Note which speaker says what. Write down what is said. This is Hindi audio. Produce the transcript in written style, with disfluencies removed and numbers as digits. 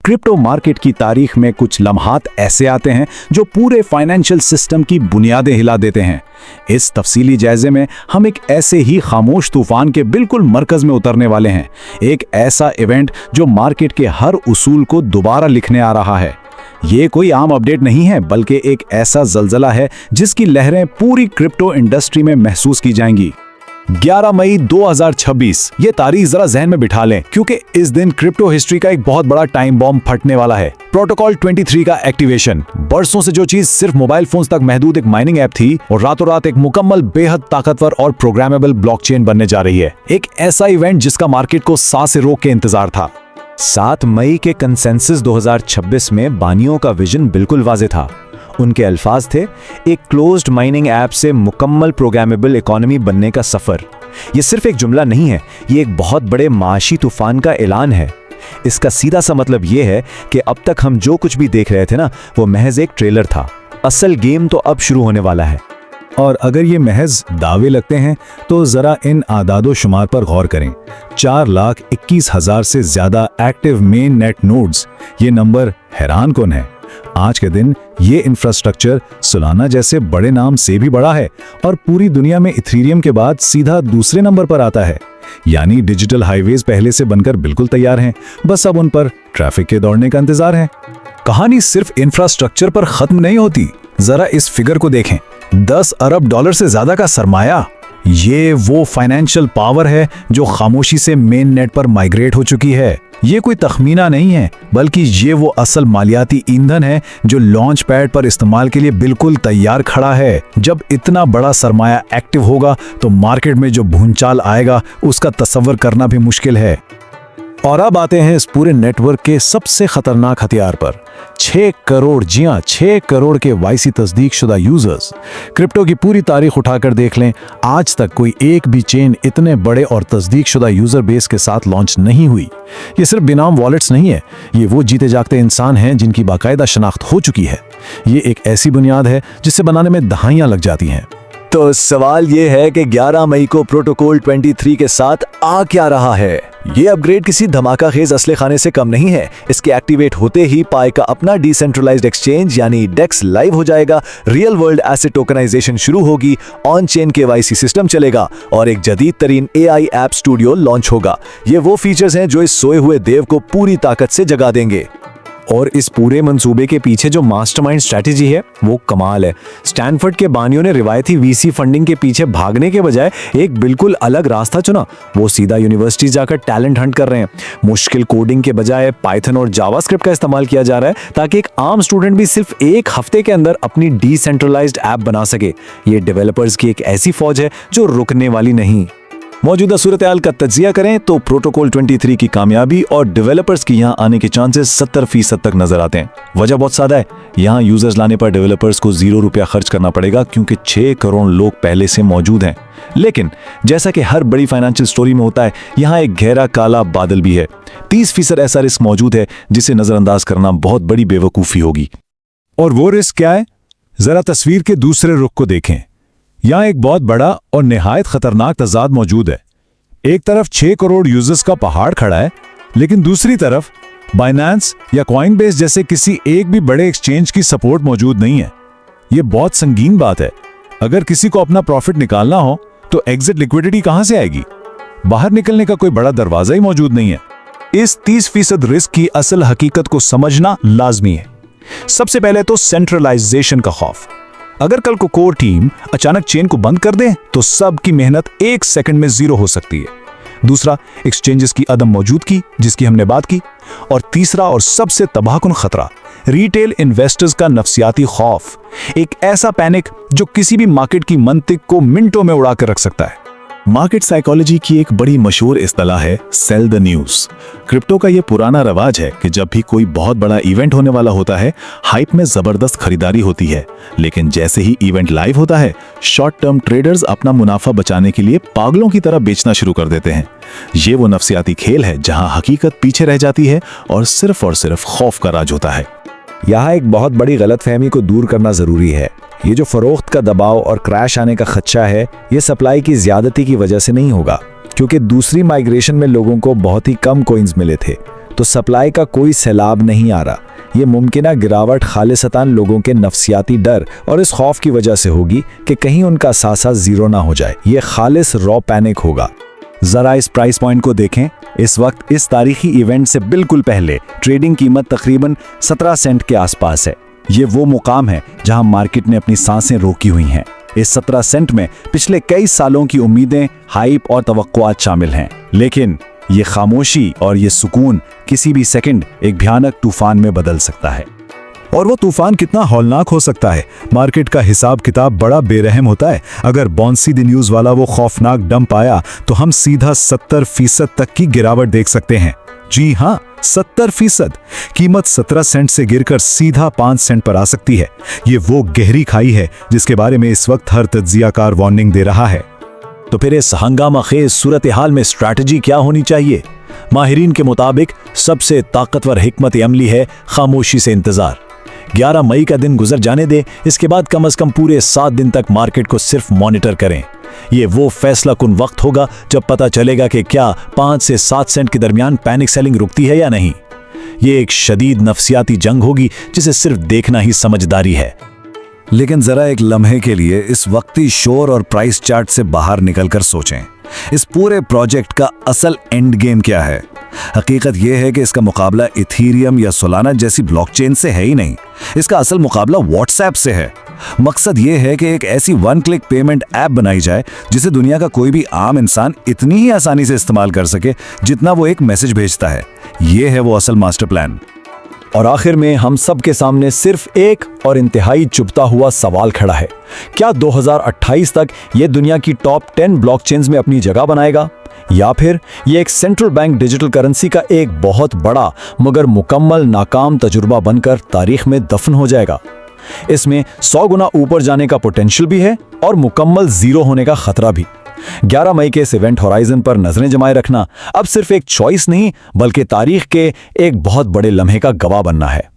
Speaker 1: क्रिप्टो मार्केट की तारीख में कुछ लम्हात ऐसे आते हैं जो पूरे फाइनेंशियल सिस्टम की बुनियादें हिला देते हैं। इस तफसीली जायजे में हम एक ऐसे ही खामोश तूफान के बिल्कुल मरकज में उतरने वाले हैं, एक ऐसा इवेंट जो मार्केट के हर उसूल को दोबारा लिखने आ रहा है। ये कोई आम अपडेट नहीं है, बल्कि एक ऐसा जलजला है जिसकी लहरें पूरी क्रिप्टो इंडस्ट्री में महसूस की जाएंगी। 11 मई 2026, ये तारीख जरा जहन में बिठा लें, क्योंकि इस दिन क्रिप्टो हिस्ट्री का एक बहुत बड़ा टाइम बॉम्ब फटने वाला है। प्रोटोकॉल 23 का एक्टिवेशन। बरसों से जो चीज सिर्फ मोबाइल फोन्स तक महदूद एक माइनिंग ऐप थी, और रातों रात एक मुकम्मल बेहद ताकतवर और प्रोग्रामेबल ब्लॉकचेन बनने जा रही है। एक ऐसा इवेंट जिसका मार्केट को सांस से रोक के इंतजार था। 7 मई के कंसेंसस 2026 में बानियों का विजन बिल्कुल वाज़ेह था। उनके अल्फाज थे, एक क्लोज्ड माइनिंग ऐप से मुकम्मल प्रोग्रामेबल इकोनॉमी बनने का सफ़र। ये सिर्फ एक जुमला नहीं है, ये एक बहुत बड़े माशी तूफान का ऐलान है। इसका सीधा सा मतलब ये है कि अब तक हम जो कुछ भी देख रहे थे ना, वो महज एक ट्रेलर था। असल गेम तो अब शुरू होने वाला है।
Speaker 2: और अगर ये महज दावे लगते हैं तो ज़रा इन आदादो शुमार पर गौर करें। 4,21,000 से ज़्यादा एक्टिव मेन नेट नोड्स, ये नंबर हैरान कौन है। आज के दिन ये इंफ्रास्ट्रक्चर सोलाना जैसे बड़े नाम से भी बड़ा है और पूरी दुनिया में इथेरियम के बाद सीधा दूसरे नंबर पर आता है। यानी डिजिटल हाईवेज पहले से बनकर बिल्कुल तैयार हैं, बस अब उन पर ट्रैफिक के दौड़ने का इंतजार है। कहानी सिर्फ इंफ्रास्ट्रक्चर पर खत्म नहीं होती। जरा इस फिगर को देखें, 10 अरब डॉलर से ज्यादा का सरमाया। ये वो फाइनेंशियल पावर है जो खामोशी से मेन नेट पर माइग्रेट हो चुकी है। ये कोई तखमीना नहीं है, बल्कि ये वो असल मालियाती ईंधन है जो लॉन्च पैड पर इस्तेमाल के लिए बिल्कुल तैयार खड़ा है। जब इतना बड़ा सरमाया एक्टिव होगा तो मार्केट में जो भूचाल आएगा उसका तसव्वुर करना भी मुश्किल है। और अब आते हैं इस पूरे नेटवर्क के सबसे खतरनाक हथियार पर। 6 करोड़, जी हां, 6 करोड़ के वाईसी तस्दीक शुदा यूजर्स। क्रिप्टो की पूरी तारीख उठाकर देख लें, आज तक कोई एक भी चेन इतने बड़े और तस्दीक शुदा यूजर बेस के साथ लॉन्च नहीं हुई। ये सिर्फ बेनाम वॉलेट्स नहीं है, ये वो जीते जागते इंसान हैं जिनकी बाकायदा शनाख्त हो चुकी है। ये एक ऐसी बुनियाद है जिसे बनाने में दहाइयां लग जाती हैं।
Speaker 3: तो सवाल ये है कि 11 मई को प्रोटोकॉल 23 के साथ आ क्या रहा है। ये अपग्रेड किसी धमाका खेज असले खाने से कम नहीं है। इसके एक्टिवेट होते ही पाई का अपना डिसेंट्रलाइज्ड एक्सचेंज यानी डेक्स लाइव हो जाएगा, रियल वर्ल्ड एसेट टोकनाइजेशन शुरू होगी, ऑन चेन केवाईसी सिस्टम चलेगा और एक जदीद तरीन एआई ऐप स्टूडियो लॉन्च होगा। ये वो फीचर्स हैं जो इस सोए हुए देव को पूरी ताकत से जगा देंगे।
Speaker 1: और इस पूरे मंसूबे के पीछे जो मास्टरमाइंड स्ट्रैटेजी है वो कमाल है। स्टैनफोर्ड के बानियों ने रिवायती वीसी फंडिंग के पीछे भागने के बजाय एक बिल्कुल अलग रास्ता चुना। वो सीधा यूनिवर्सिटी जाकर टैलेंट हंट कर रहे हैं। मुश्किल कोडिंग के बजाय पाइथन और जावास्क्रिप्ट का इस्तेमाल किया जा रहा है ताकि एक आम स्टूडेंट भी सिर्फ एक हफ्ते के अंदर अपनी डिसेंट्रलाइज्ड ऐप बना सके। ये डेवलपर्स की एक ऐसी फौज है जो रुकने वाली नहीं।
Speaker 2: मौजूदा सूरत-ए-हाल का तज्जिया करें तो प्रोटोकॉल 23 की कामयाबी और डेवलपर्स की यहाँ आने के चांसेस 70% तक नजर आते हैं। वजह बहुत सादा है, यहाँ यूजर्स लाने पर डेवलपर्स को 0 रुपया खर्च करना पड़ेगा क्योंकि 6 करोड़ लोग पहले से मौजूद हैं। लेकिन जैसा कि हर बड़ी फाइनेंशियल स्टोरी में होता है, यहाँ एक गहरा काला बादल भी है। 30% ऐसा रिस्क मौजूद है जिसे नजरअंदाज करना बहुत बड़ी बेवकूफ़ी होगी। और वो रिस्क क्या है? जरा तस्वीर के दूसरे रुख को देखें। यहाँ एक बहुत बड़ा और निहायत खतरनाक तजाद मौजूद है। एक तरफ 6 करोड़ यूजर्स का पहाड़ खड़ा है, लेकिन दूसरी तरफ बाइनेंस या कॉइनबेस जैसे किसी एक भी बड़े एक्सचेंज की सपोर्ट मौजूद नहीं है। ये बहुत संगीन बात है। अगर किसी को अपना प्रॉफिट निकालना हो तो एग्जिट लिक्विडिटी कहां से आएगी? बाहर निकलने का कोई बड़ा दरवाजा ही मौजूद नहीं है। इस 30% रिस्क की असल हकीकत को समझना लाजमी है। सबसे पहले तो सेंट्रलाइजेशन का खौफ। अगर कल को कोर टीम अचानक चेन को बंद कर दे तो सबकी मेहनत 1 सेकंड में 0 हो सकती है। दूसरा, एक्सचेंजेस की अदम मौजूदगी जिसकी हमने बात की। और तीसरा और सबसे तबाहकुन खतरा, रिटेल इन्वेस्टर्स का नफ्सियाती खौफ। एक ऐसा पैनिक जो किसी भी मार्केट की मंतिक को मिनटों में उड़ा कर रख सकता है। मार्केट साइकोलॉजी की एक बड़ी मशहूर इस्तिलाह है सेल द न्यूज़। क्रिप्टो का यह पुराना रवाज है कि जब भी कोई बहुत बड़ा इवेंट होने वाला होता है, हाइप में जबरदस्त खरीदारी होती है, लेकिन जैसे ही इवेंट लाइव होता है, शॉर्ट टर्म ट्रेडर्स अपना मुनाफा बचाने के लिए पागलों की तरह बेचना शुरू कर देते हैं। ये वो नफ्सियाती खेल है जहां हकीकत पीछे रह जाती है और सिर्फ खौफ का राज होता है।
Speaker 1: यहाँ एक बहुत बड़ी गलतफहमी को दूर करना जरूरी है। ये जो फरोख्त का दबाव और क्रैश आने का खदशा है, ये सप्लाई की ज्यादती की वजह से नहीं होगा, क्योंकि दूसरी माइग्रेशन में लोगों को बहुत ही कम कॉइन्स मिले थे।
Speaker 3: तो सप्लाई का कोई सैलाब नहीं आ रहा। ये मुमकिन गिरावट खालिसतान लोगों के नफ्सियाती डर और इस खौफ की वजह से होगी कि कहीं उनका सासा जीरो ना हो जाए। ये खालिस रॉ पैनिक होगा।
Speaker 1: जरा इस प्राइस पॉइंट को देखें। इस वक्त इस तारीखी इवेंट से बिल्कुल पहले ट्रेडिंग कीमत तकरीबन 17 सेंट के आसपास है। ये वो मुकाम है जहां मार्केट ने अपनी सांसें रोकी हुई हैं। इस 17 सेंट में पिछले कई सालों की उम्मीदें, हाइप और तवक्कुआत शामिल हैं। लेकिन ये खामोशी और ये सुकून किसी भी सेकंड एक भयानक तूफान में बदल सकता है।
Speaker 2: और वो तूफान कितना हौलनाक हो सकता है। मार्केट का हिसाब किताब बड़ा बेरहम होता है। अगर बॉन्सी द न्यूज वाला वो खौफनाक डंप आया तो हम सीधा 70% तक की गिरावट देख सकते हैं। जी हाँ, 70%। कीमत 17 सेंट से गिरकर सीधा 5 सेंट पर आ सकती है। ये वो गहरी खाई है जिसके बारे में इस वक्त हर तज्जियाकार वार्निंग दे रहा है।
Speaker 3: तो फिर इस हंगामा खेज सूरत हाल में स्ट्रैटेजी क्या होनी चाहिए? माहिरीन के मुताबिक सबसे ताकतवर हिकमत अमली है खामोशी से इंतजार। 11 मई का दिन गुजर जाने दे, इसके बाद कम से कम पूरे 7 दिन तक मार्केट को सिर्फ मॉनिटर करें। ये वो फैसला कुन वक्त होगा जब पता चलेगा कि क्या 5 से 7 सेंट के दरमियान पैनिक सेलिंग रुकती है या नहीं। ये एक शदीद नफ्सियाती जंग होगी जिसे सिर्फ देखना ही समझदारी है।
Speaker 1: लेकिन जरा एक लम्हे के लिए इस वक्ती शोर और प्राइस चार्ट से बाहर निकलकर सोचें। इस पूरे प्रोजेक्ट का असल एंड गेम क्या है? हकीकत यह है कि इसका मुकाबला इथीरियम या सोलाना जैसी ब्लॉकचेन से है ही नहीं। इसका असल मुकाबला व्हाट्सएप से है। मकसद यह है कि एक ऐसी वन क्लिक पेमेंट ऐप बनाई जाए जिसे दुनिया का कोई भी आम इंसान इतनी ही आसानी से इस्तेमाल कर सके जितना वो एक मैसेज भेजता है। यह है वो असल मास्टर प्लान।
Speaker 3: और आखिर में हम सब के सामने सिर्फ एक और इंतहाई चुभता हुआ सवाल खड़ा है। क्या 2028 तक ये दुनिया की टॉप 10 ब्लॉकचेन्स में अपनी जगह बनाएगा, या फिर ये एक सेंट्रल बैंक डिजिटल करेंसी का एक बहुत बड़ा मगर मुकम्मल नाकाम तजुर्बा बनकर तारीख में दफन हो जाएगा? इसमें 100 गुना ऊपर जाने का पोटेंशियल भी है और मुकम्मल जीरो होने का खतरा भी। 11 मई के इस इवेंट होराइजन पर नजरें जमाए रखना अब सिर्फ एक चॉइस नहीं बल्कि तारीख के एक बहुत बड़े लम्हे का गवाह बनना है।